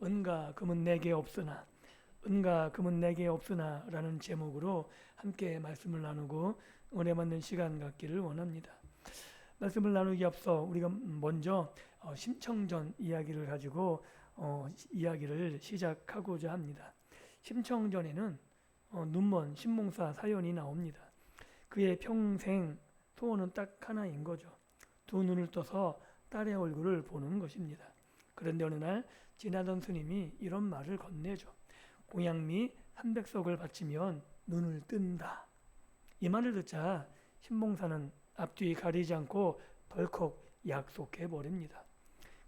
은과 금은 내게 없으나, 은과 금은 내게 없으나 라는 제목으로 함께 말씀을 나누고 은혜 받는 시간 갖기를 원합니다. 말씀을 나누기 앞서 우리가 먼저 심청전 이야기를 가지고 이야기를 시작하고자 합니다. 심청전에는 눈먼 신봉사 사연이 나옵니다. 그의 평생 소원은 딱 하나인 거죠. 두 눈을 떠서 딸의 얼굴을 보는 것입니다. 그런데 어느 날 지나던 스님이 이런 말을 건네죠. 공양미 300석을 바치면 눈을 뜬다. 이 말을 듣자 신봉사는 앞뒤 가리지 않고 덜컥 약속해 버립니다.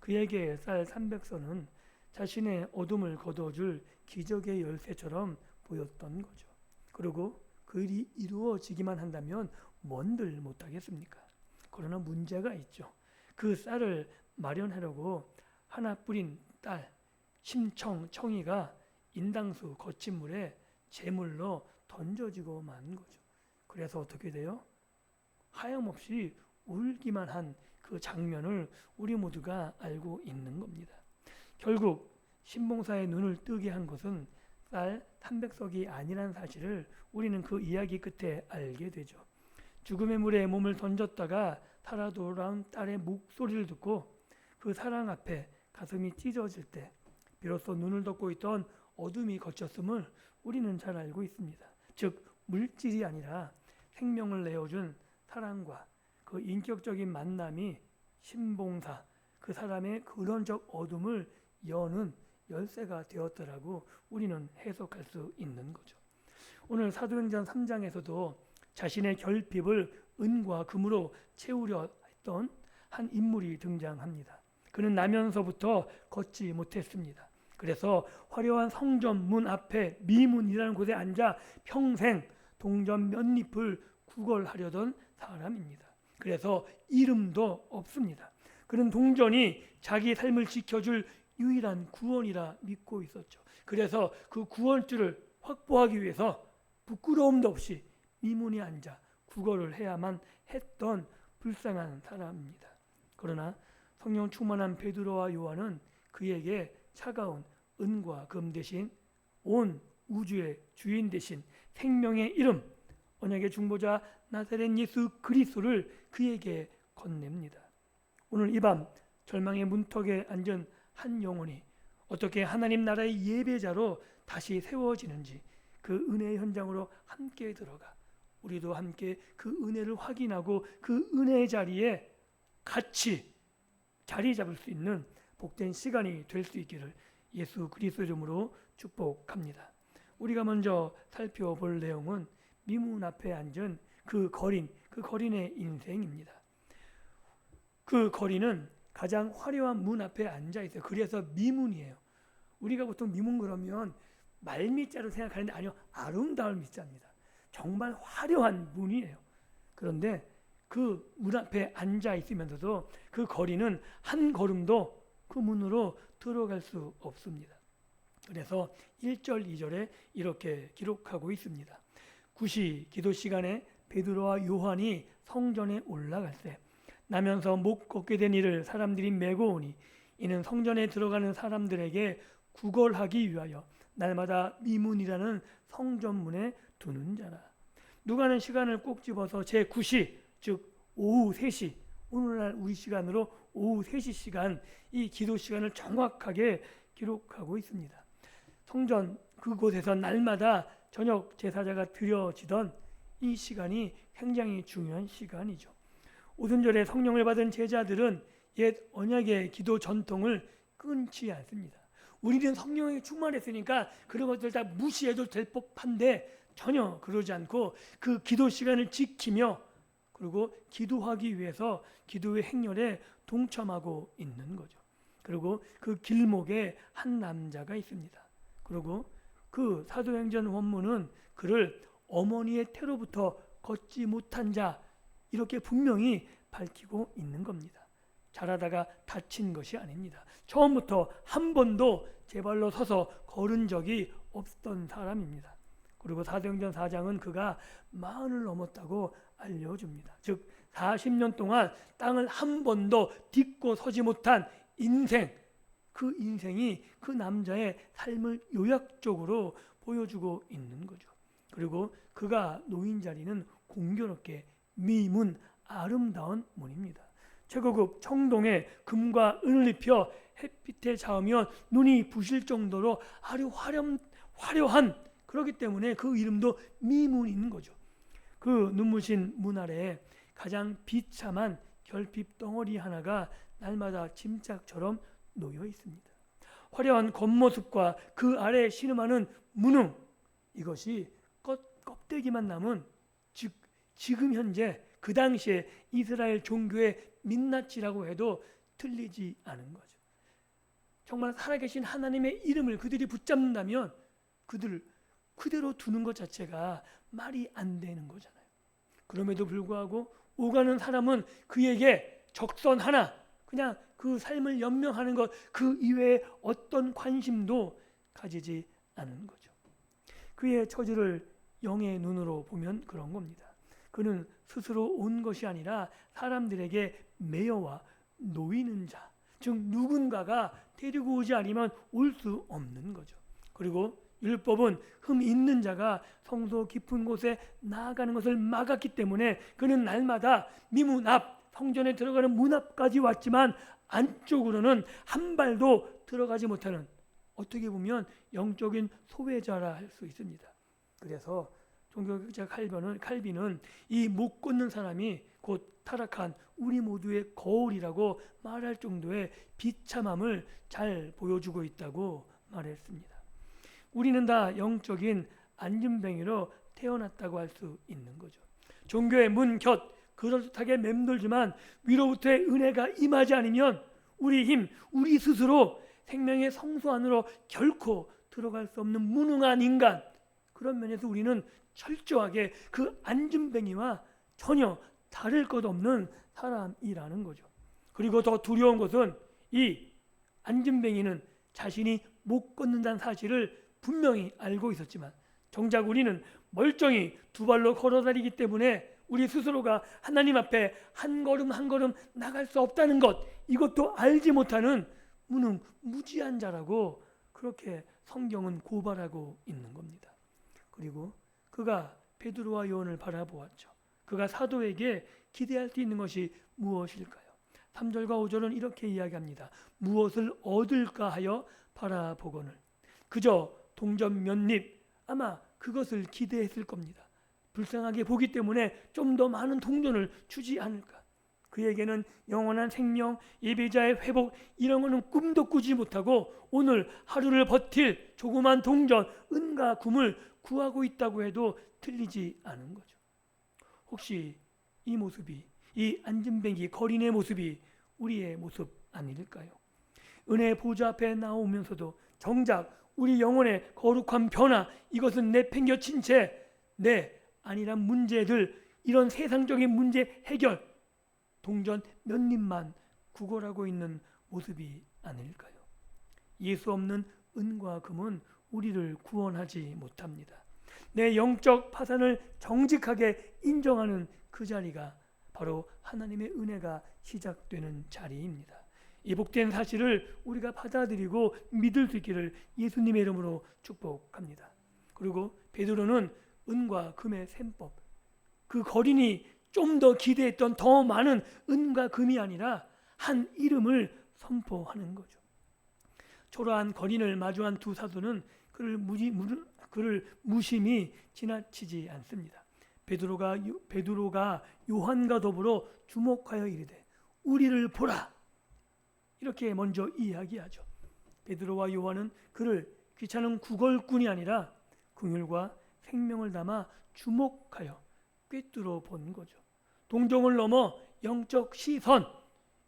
그에게 쌀 300선은 자신의 어둠을 거두어줄 기적의 열쇠처럼 보였던 거죠. 그리고 그 일이 이루어지기만 한다면 뭔들 못하겠습니까? 그러나 문제가 있죠. 그 쌀을 마련하려고 하나 뿌린 딸 심청청이가 인당수 거친 물에 제물로 던져지고 만 거죠. 그래서 어떻게 돼요? 하염없이 울기만 한 그 장면을 우리 모두가 알고 있는 겁니다. 결국 신봉사의 눈을 뜨게 한 것은 쌀 300석이 아니란 사실을 우리는 그 이야기 끝에 알게 되죠. 죽음의 물에 몸을 던졌다가 살아 돌아온 딸의 목소리를 듣고 그 사랑 앞에 가슴이 찢어질 때 비로소 눈을 덮고 있던 어둠이 걷혔음을 우리는 잘 알고 있습니다. 즉 물질이 아니라 생명을 내어준 사랑과 그 인격적인 만남이 신봉사 그 사람의 근원적 어둠을 여는 열쇠가 되었더라고 우리는 해석할 수 있는 거죠. 오늘 사도행전 3장에서도 자신의 결핍을 은과 금으로 채우려 했던 한 인물이 등장합니다. 그는 나면서부터 걷지 못했습니다. 그래서 화려한 성전 문 앞에 미문이라는 곳에 앉아 평생 동전 몇 잎을 구걸하려던 사람입니다. 그래서 이름도 없습니다. 그는 동전이 자기 삶을 지켜줄 유일한 구원이라 믿고 있었죠. 그래서 그 구원줄을 확보하기 위해서 부끄러움도 없이 미문에 앉아 구걸을 해야만 했던 불쌍한 사람입니다. 그러나 성령 충만한 베드로와 요한은 그에게 차가운 은과 금 대신 온 우주의 주인 대신 생명의 이름 언약의 중보자 나사렛 예수 그리스도를 그에게 건넵니다. 오늘 이 밤 절망의 문턱에 앉은 한 영혼이 어떻게 하나님 나라의 예배자로 다시 세워지는지 그 은혜의 현장으로 함께 들어가 우리도 함께 그 은혜를 확인하고 그 은혜의 자리에 같이 자리 잡을 수 있는 복된 시간이 될 수 있기를 예수 그리스도 이름으로 축복합니다. 우리가 먼저 살펴볼 내용은 미문 앞에 앉은 그 거린의 인생입니다. 그 거린은 가장 화려한 문 앞에 앉아 있어요. 그래서 미문이에요. 우리가 보통 미문 그러면 말미자로 생각하는데 아니요, 아름다운 미자입니다. 정말 화려한 문이에요. 그런데 그 문 앞에 앉아 있으면서도 그 거린은 한 걸음도 그 문으로 들어갈 수 없습니다. 그래서 1절 2절에 이렇게 기록하고 있습니다. 구시 기도 시간에 베드로와 요한이 성전에 올라갈 때 나면서 못 걷게 된 이를 사람들이 메고 오니 이는 성전에 들어가는 사람들에게 구걸하기 위하여 날마다 미문이라는 성전문에 두는 자라. 누가는 시간을 꼭 집어서 제9시 즉 오후 3시 오늘날 우리 시간으로 오후 3시 시간 이 기도 시간을 정확하게 기록하고 있습니다. 성전 그곳에서 날마다 저녁 제사자가 드려지던 이 시간이 굉장히 중요한 시간이죠. 오순절에 성령을 받은 제자들은 옛 언약의 기도 전통을 끊지 않습니다. 우리는 성령에 충만했으니까 그런 것들 다 무시해도 될 법한데 전혀 그러지 않고 그 기도 시간을 지키며 그리고 기도하기 위해서 기도의 행렬에 동참하고 있는 거죠. 그리고 그 길목에 한 남자가 있습니다. 그리고 그 사도행전 원문은 그를 어머니의 태로부터 걷지 못한 자 이렇게 분명히 밝히고 있는 겁니다. 자라다가 다친 것이 아닙니다. 처음부터 한 번도 제 발로 서서 걸은 적이 없던 사람입니다. 그리고 사도행전 4장은 그가 40을 넘었다고 알려줍니다. 즉 40년 동안 땅을 한 번도 딛고 서지 못한 인생 그 인생이 그 남자의 삶을 요약적으로 보여주고 있는 거죠. 그리고 그가 놓인 자리는 공교롭게 미문, 아름다운 문입니다. 최고급 청동에 금과 은을 입혀 햇빛에 닿으면 눈이 부실 정도로 아주 화려한, 그렇기 때문에 그 이름도 미문인 거죠. 그 눈부신 문 아래에 가장 비참한 결핍 덩어리 하나가 날마다 짐짝처럼 놓여 있습니다. 화려한 겉모습과 그 아래에 신음하는 무능, 이것이 껍데기만 남은, 즉 지금 현재 그 당시에 이스라엘 종교의 민낯이라고 해도 틀리지 않은 거죠. 정말 살아계신 하나님의 이름을 그들이 붙잡는다면 그들을 그대로 두는 것 자체가 말이 안 되는 거잖아요. 그럼에도 불구하고 오가는 사람은 그에게 적선 하나, 그냥 그 삶을 연명하는 것, 그 이외에 어떤 관심도 가지지 않은 거죠. 그의 처지를 영의 눈으로 보면 그런 겁니다. 그는 스스로 온 것이 아니라 사람들에게 매여와 놓이는 자, 즉 누군가가 데리고 오지 않으면 올 수 없는 거죠. 그리고 율법은 흠 있는 자가 성소 깊은 곳에 나아가는 것을 막았기 때문에 그는 날마다 미문 앞, 성전에 들어가는 문 앞까지 왔지만 안쪽으로는 한 발도 들어가지 못하는, 어떻게 보면 영적인 소외자라 할 수 있습니다. 그래서 종교학자 칼빈은 이 못 걷는 사람이 곧 타락한 우리 모두의 거울이라고 말할 정도의 비참함을 잘 보여주고 있다고 말했습니다. 우리는 다 영적인 안진뱅이로 태어났다고 할 수 있는 거죠. 종교의 문 곁 그럴듯하게 맴돌지만 위로부터의 은혜가 임하지 않으면 우리 힘, 우리 스스로 생명의 성소 안으로 결코 들어갈 수 없는 무능한 인간, 그런 면에서 우리는 철저하게 그 안진뱅이와 전혀 다를 것 없는 사람이라는 거죠. 그리고 더 두려운 것은 이 안진뱅이는 자신이 못 걷는다는 사실을 분명히 알고 있었지만 정작 우리는 멀쩡히 두 발로 걸어다니기 때문에 우리 스스로가 하나님 앞에 한 걸음 한 걸음 나갈 수 없다는 것, 이것도 알지 못하는 무지한 자라고 그렇게 성경은 고발하고 있는 겁니다. 그리고 그가 베드로와 요한을 바라보았죠. 그가 사도에게 기대할 수 있는 것이 무엇일까요? 3절과 5절은 이렇게 이야기합니다. 무엇을 얻을까 하여 바라보거늘. 그저 동전 몇 입, 아마 그것을 기대했을 겁니다. 불쌍하게 보기 때문에 좀 더 많은 동전을 주지 않을까. 그에게는 영원한 생명, 예배자의 회복, 이런 거는 꿈도 꾸지 못하고 오늘 하루를 버틸 조그만 동전, 은과 금을 구하고 있다고 해도 틀리지 않은 거죠. 혹시 이 모습이, 이 안진뱅이 거린의 모습이 우리의 모습 아닐까요? 은혜 보좌 앞에 나오면서도 정작 우리 영혼의 거룩한 변화, 이것은 내팽겨친 채 내 아니란 문제들, 이런 세상적인 문제 해결, 동전 몇 입만 구걸하고 있는 모습이 아닐까요? 예수 없는 은과 금은 우리를 구원하지 못합니다. 내 영적 파산을 정직하게 인정하는 그 자리가 바로 하나님의 은혜가 시작되는 자리입니다. 이 복된 사실을 우리가 받아들이고 믿을 수 있기를 예수님의 이름으로 축복합니다. 그리고 베드로는 은과 금의 셈법, 그 거린이 좀 더 기대했던 더 많은 은과 금이 아니라 한 이름을 선포하는 거죠. 초라한 거린을 마주한 두 사도는 그를 무심히 지나치지 않습니다. 베드로가 요한과 더불어 주목하여 이르되 우리를 보라, 이렇게 먼저 이야기하죠. 베드로와 요한은 그를 귀찮은 구걸꾼이 아니라 긍휼과 생명을 담아 주목하여 꿰뚫어 본 거죠. 동정을 넘어 영적 시선,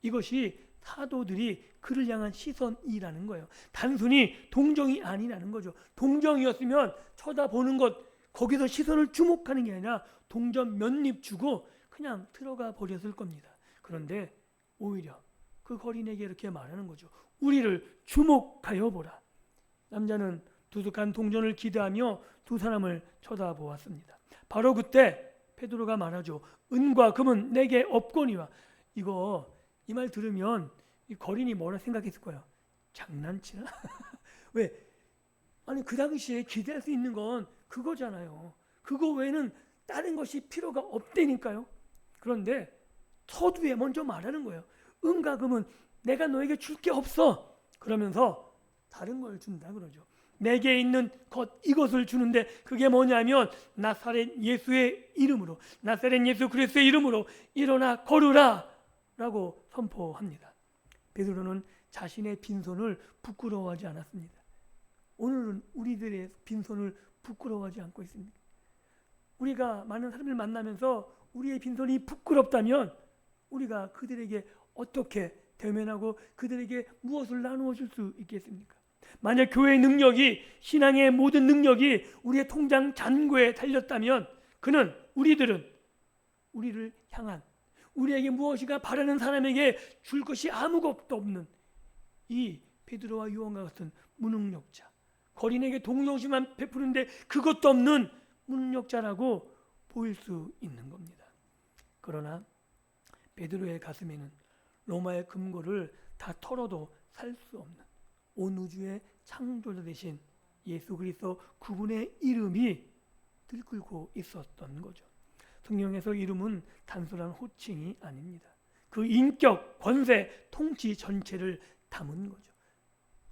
이것이 사도들이 그를 향한 시선이라는 거예요. 단순히 동정이 아니라는 거죠. 동정이었으면 쳐다보는 것, 거기서 시선을 주목하는 게 아니라 동전 몇 입 주고 그냥 들어가 버렸을 겁니다. 그런데 오히려 그 거린에게 이렇게 말하는 거죠. 우리를 주목하여 보라. 남자는 두둑한 동전을 기대하며 두 사람을 쳐다보았습니다. 바로 그때 베드로가 말하죠. 은과 금은 내게 없거니와. 이 말 들으면 이 거린이 뭐라 생각했을 거예요? 장난치나? 왜? 아니 그 당시에 기대할 수 있는 건 그거잖아요. 그거 외에는 다른 것이 필요가 없다니까요. 그런데 서두에 먼저 말하는 거예요. 은과 금은 내가 너에게 줄 게 없어. 그러면서 다른 걸 준다 그러죠. 내게 있는 것 이것을 주는데 그게 뭐냐면 나사렛 예수의 이름으로, 나사렛 예수 그리스도의 이름으로 일어나 걸으라 라고 선포합니다. 베드로는 자신의 빈손을 부끄러워하지 않았습니다. 오늘은 우리들의 빈손을 부끄러워하지 않고 있습니다. 우리가 많은 사람을 만나면서 우리의 빈손이 부끄럽다면 우리가 그들에게 어떻게 대면하고 그들에게 무엇을 나누어 줄 수 있겠습니까? 만약 교회의 능력이, 신앙의 모든 능력이 우리의 통장 잔고에 달렸다면 그는, 우리들은 우리를 향한, 우리에게 무엇인가 바라는 사람에게 줄 것이 아무것도 없는 이 베드로와 요한과 같은 무능력자, 거린에게 동정심만 베푸는데 그것도 없는 무능력자라고 보일 수 있는 겁니다. 그러나 베드로의 가슴에는 로마의 금고를 다 털어도 살 수 없는 온 우주의 창조자 되신 예수 그리스도 그분의 이름이 들끓고 있었던 거죠. 성경에서 이름은 단순한 호칭이 아닙니다. 그 인격, 권세, 통치 전체를 담은 거죠.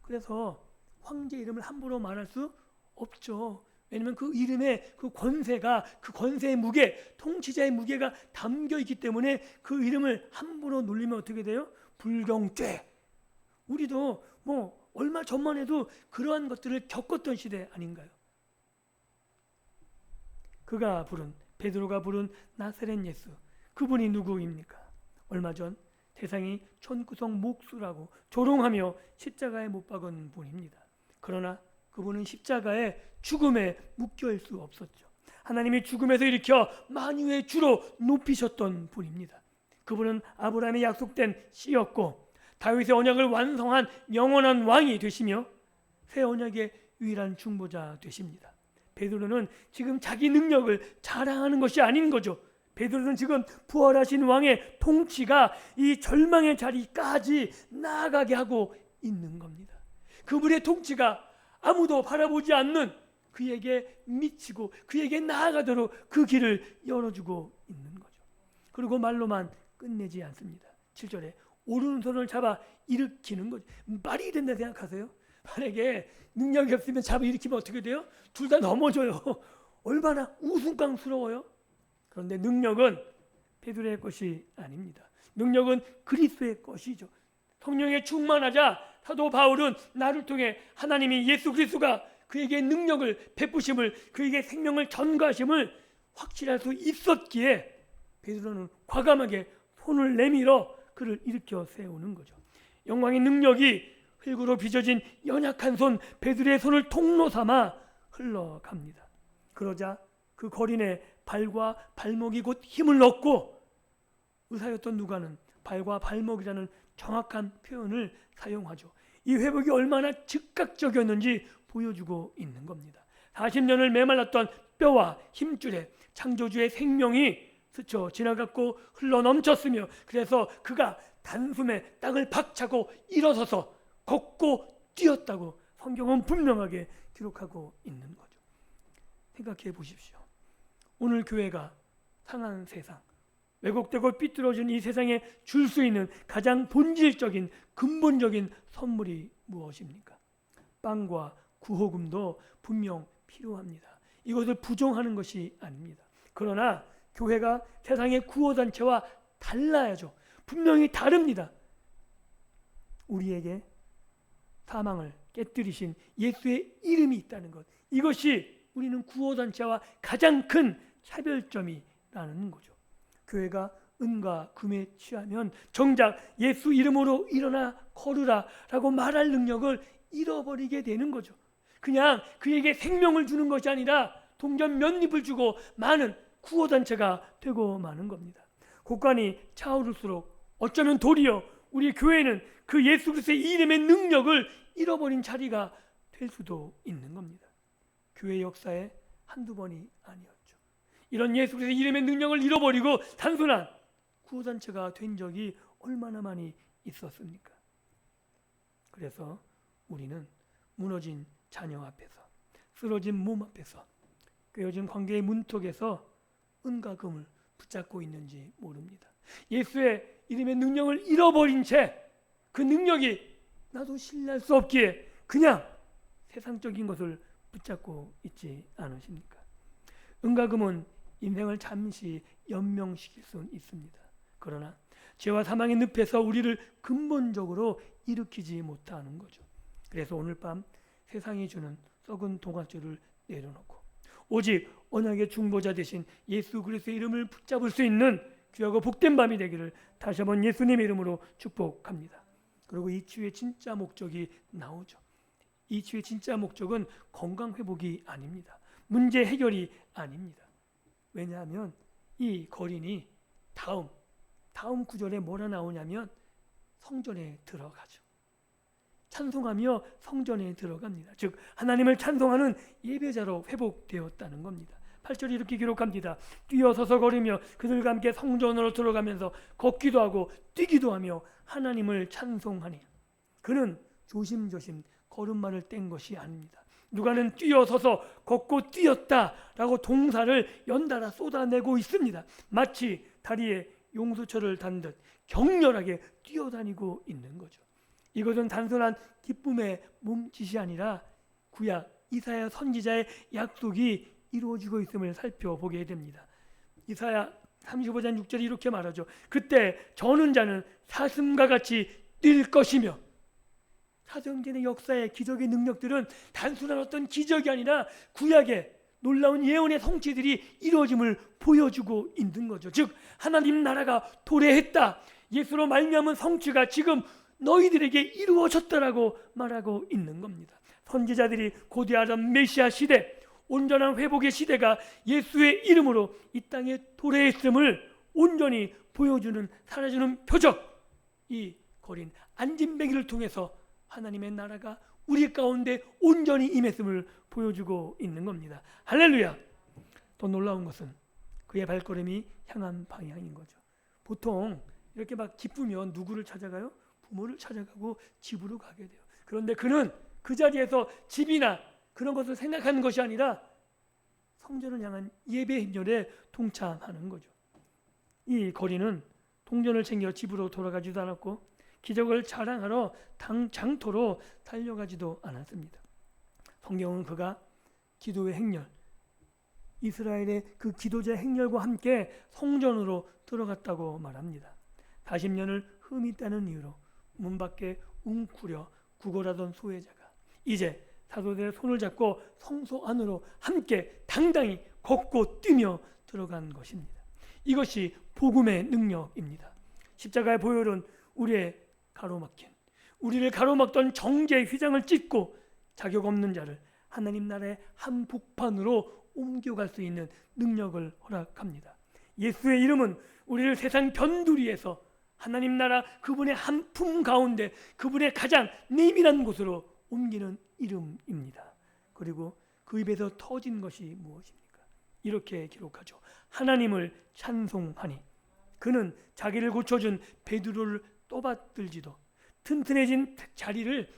그래서 황제 이름을 함부로 말할 수 없죠. 왜냐하면 그 이름에 그 권세가, 그 권세의 무게, 통치자의 무게가 담겨 있기 때문에 그 이름을 함부로 놀리면 어떻게 돼요? 불경죄. 우리도 뭐 얼마 전만 해도 그러한 것들을 겪었던 시대 아닌가요? 그가 부른, 베드로가 부른 나사렛 예수, 그분이 누구입니까? 얼마 전 세상이 천구성 목수라고 조롱하며 십자가에 못 박은 분입니다. 그러나 그분은 십자가의 죽음에 묶여일 수 없었죠. 하나님이 죽음에서 일으켜 만유의 주로 높이셨던 분입니다. 그분은 아브라함의 약속된 씨였고 다윗의 언약을 완성한 영원한 왕이 되시며 새 언약의 유일한 중보자 되십니다. 베드로는 지금 자기 능력을 자랑하는 것이 아닌 거죠. 베드로는 지금 부활하신 왕의 통치가 이 절망의 자리까지 나아가게 하고 있는 겁니다. 그분의 통치가 아무도 바라보지 않는 그에게 미치고 그에게 나아가도록 그 길을 열어주고 있는 거죠. 그리고 말로만 끝내지 않습니다. 7절에 오른손을 잡아 일으키는 거죠. 말이 된다 생각하세요? 만약에 능력이 없으면 잡아 일으키면 어떻게 돼요? 둘 다 넘어져요. 얼마나 우스꽝스러워요. 그런데 능력은 베드로의 것이 아닙니다. 능력은 그리스도의 것이죠. 성령에 충만하자 사도 바울은 나를 통해 하나님이 예수 그리스도가 그에게 능력을 베푸심을, 그에게 생명을 전가하심을 확실할 수 있었기에 베드로는 과감하게 손을 내밀어 그를 일으켜 세우는 거죠. 영광의 능력이 흙으로 빚어진 연약한 손 베드로의 손을 통로 삼아 흘러갑니다. 그러자 그 거린의 발과 발목이 곧 힘을 얻고 의사였던 누가는 발과 발목이라는 정확한 표현을 사용하죠. 이 회복이 얼마나 즉각적이었는지 보여주고 있는 겁니다. 40년을 메말랐던 뼈와 힘줄에 창조주의 생명이 스쳐 지나갔고 흘러넘쳤으며 그래서 그가 단숨에 땅을 박차고 일어서서 걷고 뛰었다고 성경은 분명하게 기록하고 있는 거죠. 생각해 보십시오. 오늘 교회가 상한 세상, 왜곡되고 삐뚤어진 이 세상에 줄 수 있는 가장 본질적인 근본적인 선물이 무엇입니까? 빵과 구호금도 분명 필요합니다. 이것을 부정하는 것이 아닙니다. 그러나 교회가 세상의 구호단체와 달라야죠. 분명히 다릅니다. 우리에게 사망을 깨뜨리신 예수의 이름이 있다는 것, 이것이 우리는 구호단체와 가장 큰 차별점이라는 거죠. 교회가 은과 금에 취하면 정작 예수 이름으로 일어나 걸으라 라고 말할 능력을 잃어버리게 되는 거죠. 그냥 그에게 생명을 주는 것이 아니라 동전 몇 입을 주고 많은 구호단체가 되고 마는 겁니다. 곡간이 차오를수록 어쩌면 도리어 우리 교회는 그 예수 그리스도의 이름의 능력을 잃어버린 자리가 될 수도 있는 겁니다. 교회 역사에 한두 번이 아니었죠. 이런 예수 그리스도의 이름의 능력을 잃어버리고 단순한 구호단체가 된 적이 얼마나 많이 있었습니까? 그래서 우리는 무너진 자녀 앞에서, 쓰러진 몸 앞에서, 깨어진 관계의 문턱에서 은과 금을 붙잡고 있는지 모릅니다. 예수의 이름의 능력을 잃어버린 채 그 능력이 나도 신뢰할 수 없기에 그냥 세상적인 것을 붙잡고 있지 않으십니까? 은과 금은 인생을 잠시 연명시킬 수 있습니다. 그러나 죄와 사망의 늪에서 우리를 근본적으로 일으키지 못하는 거죠. 그래서 오늘 밤 세상이 주는 썩은 동아줄을 내려놓고 오직 언약의 중보자 되신 예수 그리스도의 이름을 붙잡을 수 있는 귀하고 복된 밤이 되기를 다시 한번 예수님의 이름으로 축복합니다. 그리고 이 치유의 진짜 목적이 나오죠. 이 치유의 진짜 목적은 건강 회복이 아닙니다. 문제 해결이 아닙니다. 왜냐하면 이 거린이 다음 구절에 뭐라 나오냐면 성전에 들어가죠. 찬송하며 성전에 들어갑니다. 즉 하나님을 찬송하는 예배자로 회복되었다는 겁니다. 8절이 이렇게 기록합니다. 뛰어서서 걸으며 그들과 함께 성전으로 들어가면서 걷기도 하고 뛰기도 하며 하나님을 찬송하니. 그는 조심조심 걸음마를 뗀 것이 아닙니다. 누가는 뛰어서서 걷고 뛰었다라고 동사를 연달아 쏟아내고 있습니다. 마치 다리에 용수철을 단 듯 격렬하게 뛰어다니고 있는 거죠. 이것은 단순한 기쁨의 몸짓이 아니라 구약 이사야 선지자의 약속이 이루어지고 있음을 살펴보게 됩니다. 이사야 35장 6절이 이렇게 말하죠. 그때 저는 자는 사슴과 같이 뛸 것이며. 사도행전의 역사의 기적의 능력들은 단순한 어떤 기적이 아니라 구약의 놀라운 예언의 성취들이 이루어짐을 보여주고 있는 거죠. 즉 하나님 나라가 도래했다. 예수로 말미암은 성취가 지금 너희들에게 이루어졌다라고 말하고 있는 겁니다. 선지자들이 고대하던 메시아 시대, 온전한 회복의 시대가 예수의 이름으로 이 땅에 도래했음을 온전히 보여주는 살아주는 표적, 이 거린 안진뱅이를 통해서 하나님의 나라가 우리 가운데 온전히 임했음을 보여주고 있는 겁니다. 할렐루야. 더 놀라운 것은 그의 발걸음이 향한 방향인 거죠. 보통 이렇게 막 기쁘면 누구를 찾아가요? 부모를 찾아가고 집으로 가게 돼요. 그런데 그는 그 자리에서 집이나 그런 것을 생각하는 것이 아니라 성전을 향한 예배 행렬에 동참하는 거죠. 이 거리는 동전을 챙겨 집으로 돌아가지도 않았고 기적을 자랑하러 장터로 달려가지도 않았습니다. 성경은 그가 기도의 행렬, 이스라엘의 그 기도자 행렬과 함께 성전으로 들어갔다고 말합니다. 40년을 흠이 따는 이유로 문 밖에 웅크려 구걸하던 소외자가 이제 사도들의 손을 잡고 성소 안으로 함께 당당히 걷고 뛰며 들어간 것입니다. 이것이 복음의 능력입니다. 십자가의 보혈은 우리를 가로막던 정죄의 휘장을 찢고 자격 없는 자를 하나님 나라의 한복판으로 옮겨갈 수 있는 능력을 허락합니다. 예수의 이름은 우리를 세상 변두리에서 하나님 나라 그분의 한 품 가운데 그분의 가장 내밀한 곳으로 옮기는 이름입니다. 그리고 그 입에서 터진 것이 무엇입니까? 이렇게 기록하죠. 하나님을 찬송하니. 그는 자기를 고쳐준 베드로를 떠받들지도 튼튼해진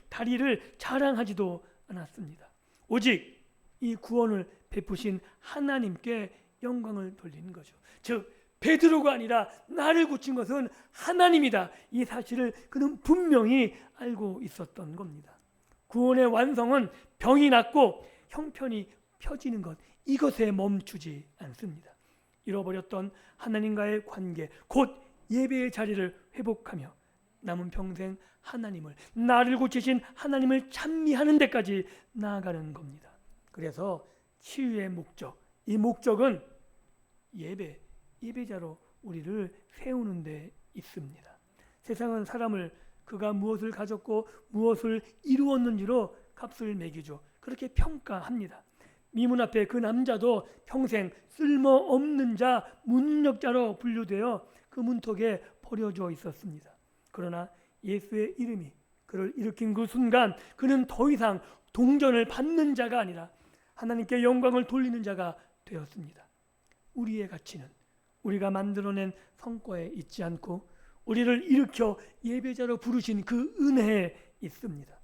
다리를 자랑하지도 않았습니다. 오직 이 구원을 베푸신 하나님께 영광을 돌리는 거죠. 즉 베드로가 아니라 나를 고친 것은 하나님이다. 이 사실을 그는 분명히 알고 있었던 겁니다. 구원의 완성은 병이 낫고 형편이 펴지는 것, 이것에 멈추지 않습니다. 잃어버렸던 하나님과의 관계, 곧 예배의 자리를 회복하며 남은 평생 하나님을, 나를 고치신 하나님을 찬미하는 데까지 나아가는 겁니다. 그래서 치유의 목적, 이 목적은 예배자로 우리를 세우는 데 있습니다. 세상은 사람을 그가 무엇을 가졌고 무엇을 이루었는지로 값을 매기죠. 그렇게 평가합니다. 미문 앞에 그 남자도 평생 쓸모없는 자, 무능력자로 분류되어 그 문턱에 버려져 있었습니다. 그러나 예수의 이름이 그를 일으킨 그 순간 그는 더 이상 동전을 받는 자가 아니라 하나님께 영광을 돌리는 자가 되었습니다. 우리의 가치는 우리가 만들어낸 성과에 있지 않고 우리를 일으켜 예배자로 부르신 그 은혜에 있습니다.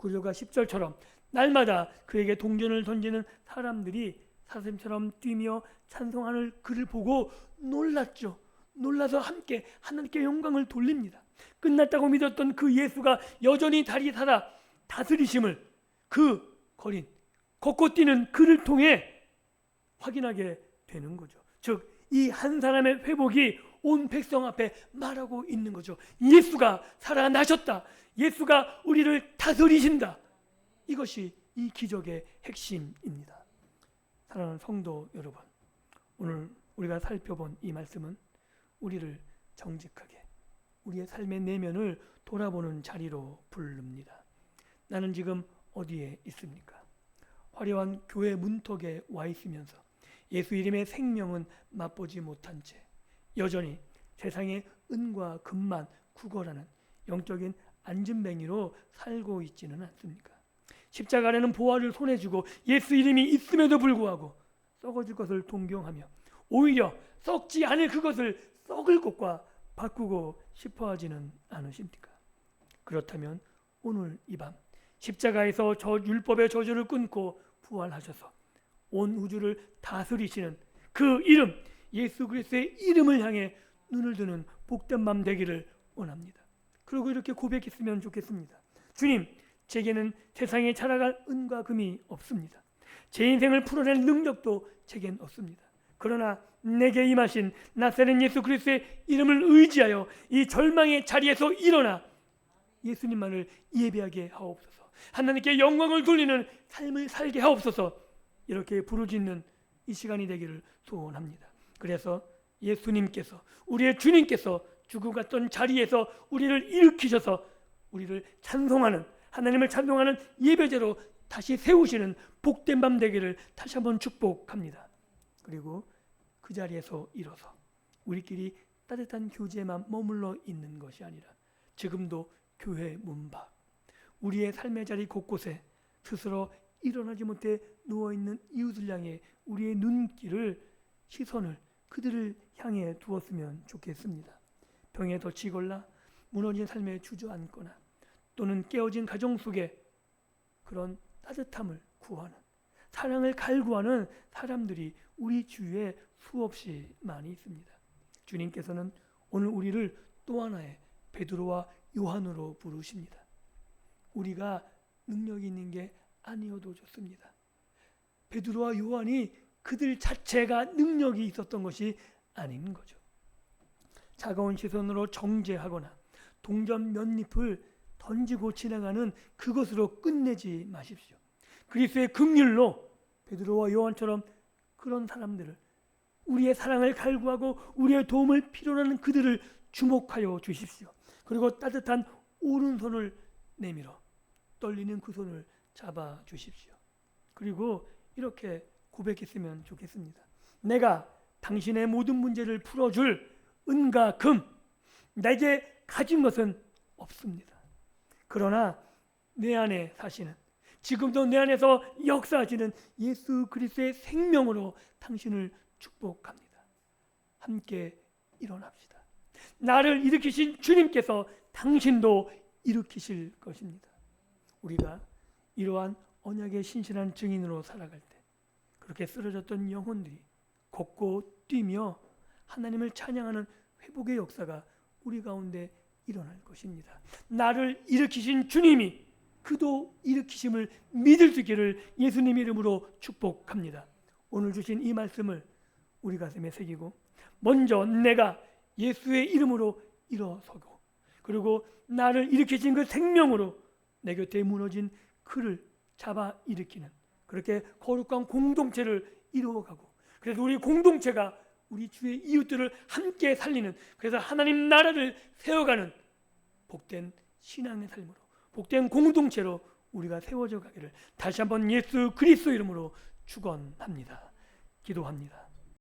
9절과 10절처럼 날마다 그에게 동전을 던지는 사람들이 사슴처럼 뛰며 찬송하는 그를 보고 놀랐죠. 놀라서 함께 하나님께 영광을 돌립니다. 끝났다고 믿었던 그 예수가 여전히 다리 살아 다스리심을 그 거린 걷고 뛰는 그를 통해 확인하게 되는 거죠. 즉 이 한 사람의 회복이 온 백성 앞에 말하고 있는 거죠. 예수가 살아나셨다. 예수가 우리를 다스리신다. 이것이 이 기적의 핵심입니다. 사랑하는 성도 여러분, 오늘 우리가 살펴본 이 말씀은 우리를 정직하게 우리의 삶의 내면을 돌아보는 자리로 부릅니다. 나는 지금 어디에 있습니까? 화려한 교회 문턱에 와 있으면서 예수 이름의 생명은 맛보지 못한 채 여전히 세상의 은과 금만 구걸하는 영적인 안진뱅이로 살고 있지는 않습니까? 십자가 아래는 보화를 손에 쥐고 예수 이름이 있음에도 불구하고 썩어질 것을 동경하며 오히려 썩지 않을 그것을 썩을 것과 바꾸고 싶어 하지는 않으십니까? 그렇다면 오늘 이 밤 십자가에서 저 율법의 저주를 끊고 부활하셔서 온 우주를 다스리시는 그 이름 예수 그리스도의 이름을 향해 눈을 드는 복된 밤 되기를 원합니다. 그리고 이렇게 고백했으면 좋겠습니다. 주님, 제게는 세상에 자라갈 은과 금이 없습니다. 제 인생을 풀어낼 능력도 제겐 없습니다. 그러나 내게 임하신 나사렛 예수 그리스도의 이름을 의지하여 이 절망의 자리에서 일어나 예수님만을 예배하게 하옵소서. 하나님께 영광을 돌리는 삶을 살게 하옵소서. 이렇게 부르짖는 이 시간이 되기를 소원합니다. 그래서 예수님께서 우리의 주님께서 죽어 갔던 자리에서 우리를 일으키셔서 우리를 찬송하는 하나님을 찬송하는 예배제로 다시 세우시는 복된 밤 되기를 다시 한번 축복합니다. 그리고 그 자리에서 일어서 우리끼리 따뜻한 교제만 머물러 있는 것이 아니라 지금도 교회 문 밖 우리의 삶의 자리 곳곳에 스스로 일어나지 못해 누워있는 이웃을 향해 우리의 눈길을 시선을 그들을 향해 두었으면 좋겠습니다. 병에 덧치거나 무너진 삶에 주저앉거나 또는 깨어진 가정 속에 그런 따뜻함을 구하는 사랑을 갈구하는 사람들이 우리 주위에 수없이 많이 있습니다. 주님께서는 오늘 우리를 또 하나의 베드로와 요한으로 부르십니다. 우리가 능력이 있는 게 아니어도 좋습니다. 베드로와 요한이 그들 자체가 능력이 있었던 것이 아닌 거죠. 차가운 시선으로 정죄하거나 동전 몇 잎을 던지고 지나가는 그것으로 끝내지 마십시오. 그리스도의 긍휼로 베드로와 요한처럼 그런 사람들을 우리의 사랑을 갈구하고 우리의 도움을 필요로 하는 그들을 주목하여 주십시오. 그리고 따뜻한 오른손을 내밀어 떨리는 그 손을 잡아 주십시오. 그리고 이렇게 고백했으면 좋겠습니다. 내가 당신의 모든 문제를 풀어줄 은과 금, 내게 가진 것은 없습니다. 그러나 내 안에 사시는 지금도 내 안에서 역사하시는 예수 그리스도의 생명으로 당신을 축복합니다. 함께 일어납시다. 나를 일으키신 주님께서 당신도 일으키실 것입니다. 우리가 이러한 언약의 신실한 증인으로 살아갈 때 그렇게 쓰러졌던 영혼들이 걷고 뛰며 하나님을 찬양하는 회복의 역사가 우리 가운데 일어날 것입니다. 나를 일으키신 주님이 그도 일으키심을 믿을 수 있기를 예수님 이름으로 축복합니다. 오늘 주신 이 말씀을 우리 가슴에 새기고 먼저 내가 예수의 이름으로 일어서고 그리고 나를 일으키신 그 생명으로 내 곁에 무너진 그를 잡아 일으키는 그렇게 거룩한 공동체를 이루어가고 그래서 우리 공동체가 우리 주의 이웃들을 함께 살리는 그래서 하나님 나라를 세워가는 복된 신앙의 삶으로 복된 공동체로 우리가 세워져 가기를 다시 한번 예수 그리스도 이름으로 축원합니다. 기도합니다.